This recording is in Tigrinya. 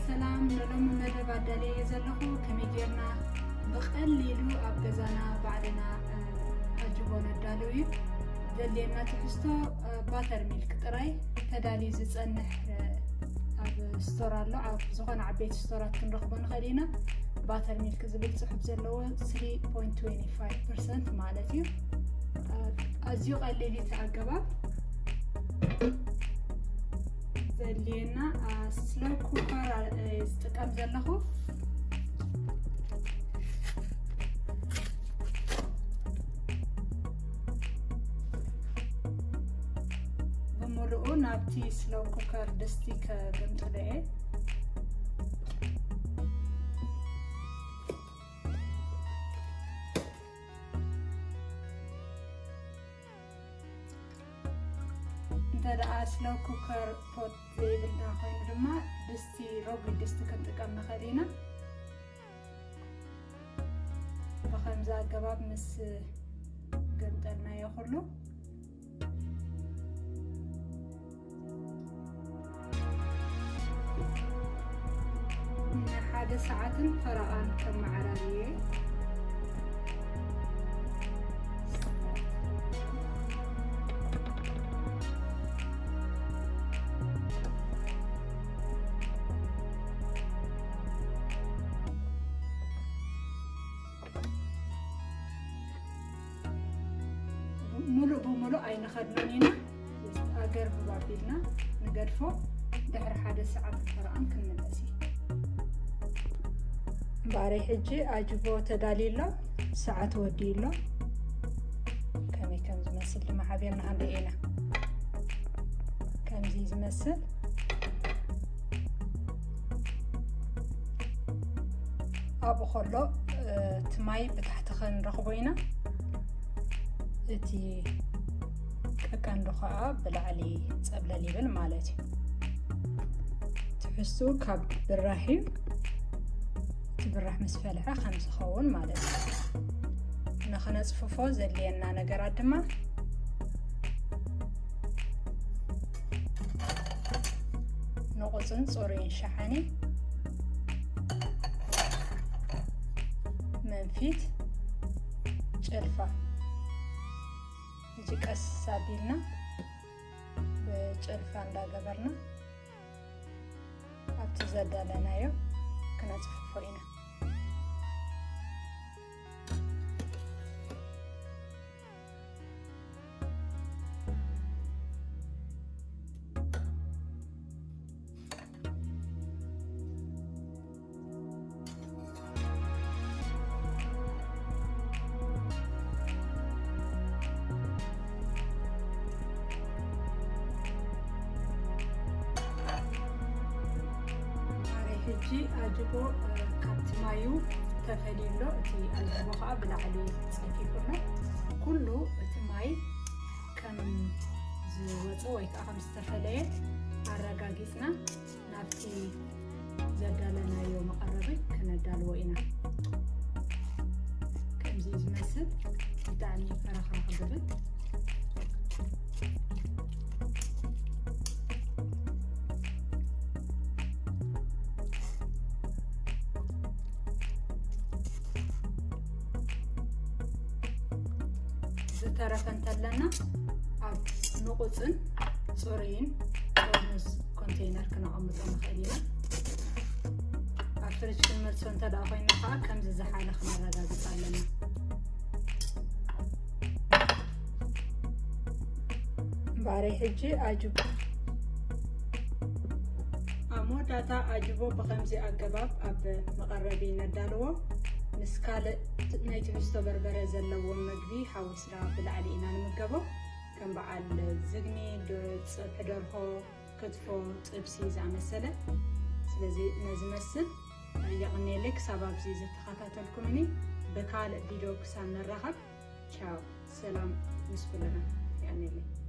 ሰላም ለሎም መደብ አዳለየ ዘለኹ ከመጀርና በቀሊሉ ኣብ ገዛና ባዕልና ኣጅቦ ነዳለው እዩ ዘልየና ትሕዝቶ ባተር ሚልክ ጥራይ ተዳሊ ዝጸንሕ ኣብ ስቶር ኣሎ ኣብ ዝኾነ ዓበይቲ ስቶራት ክንረኽቦ ንኽእል ኢና ባተር ሚልክ ዝብል ጽሑፍ ዘለዎ 3.25% ማለት እዩ ኣዝዩ ቀሊል ኣገባብ ዘልየና ስሎው ኩከር ዝጥቀም ዘለኹ ብምሉኡ ናብቲ ስሎው ኩከር ድስቲ ከገምጥለ እየ ስሎው ኩከር ፖት ዘይብልና ኮይኑ ድማ ድስቲ ሮግ ድስቲ ክንጥቀም ንኽእል ኢና ብኸምዚ ኣገባብ ምስ ገምጠልናዮ ኩሉ ንሓደ ሰዓትን ፈረቓን ከመዓራርየ ሙሉ በሙሉ ኣይንኸድኖኒና ኣገር ብባቢልና ንገድፎ ድሕሪ ሓደ ሰዓት ፈረቓን ክንመለስ ባረይ ሕጂ ኣጅቦ ተዳልዩሎ ሰዓት ወዲዩሎ ከመይ ከም ዝመስል ድማ ሓቢርና ክንርኢ ኢና ከምዚ ዝመስል ኣብኡ ከሎ እቲ ማይ ብታሕቲ ክንረኽቦ ኢና እቲ ቀቀንዱ ከዓ ብላዕሊ ፀብለል ይብል ማለት እዩ ትሕዝቱ ካብ ብራህ እዩ እቲ ብራህ ምስ ፈልሐ ከም ዝኸውን ማለት እዩ ንኽነፅፍፎ ዘድልየና ነገራት ድማ ንቑፅን ፅሩይን ሸሓኒ መንፊት ጭልፋ እጂ ቀስ አቢልና በጭልፋ እንዳገበርና ኣብቲ ዘዳለናዮ ክነፅፍፎ ኢና ሕጂ ኣጅቦ ካብቲ ማዩ ተፈሊሎ እቲ ኣጅቦ ከዓ ብላዕሊ ፀፊፉሎ ኩሉ እቲ ማይ ከም ዝወፀ ወይ ከዓ ከም ዝተፈለየ ኣረጋጊፅና ናብቲ ዘዳለናዮ መቐረቢ ክነዳልዎ ኢና ከምዚ ዝመስል ብጣዕሚ ፈረኽረኽ ዝብል ዝተረፈ እንተለና ኣብ ንቑፅን ፅሩይን ጥርሙዝ ኮንቴይነር ክነቐምጦ ንኽእል ኢና ኣብ ፍሪጅ ክንመልሶ እንተደኣ ኮይና ከዓ ከምዚ ዝሓለ ክነረጋግፅ ኣለና ባረይ ሕጂ ኣጅቦ ኣብ መወዳእታ ኣጅቦ ብኸምዚ ኣገባብ ኣብ መቐረቢ ነዳልዎ ምስ ካልእ ናይ ትሕዝቶ በርበረ ዘለዎም ምግቢ ሓዊስና ብላዕሊ ኢና ንምገቦ ከም በዓል ዝግኒ ፀብሒ ደርሆ ክትፎ ጥብሲ ዝኣመሰለ ስለዚ ነዝመስል የቕኒየለይ ክሳብ ኣብዚ ዝተኸታተልኩምኒ ብካልእ ቪድዮ ክሳብ ንራኸብ ቻው ሰላም ምስ ኩልና የቕኒየለይ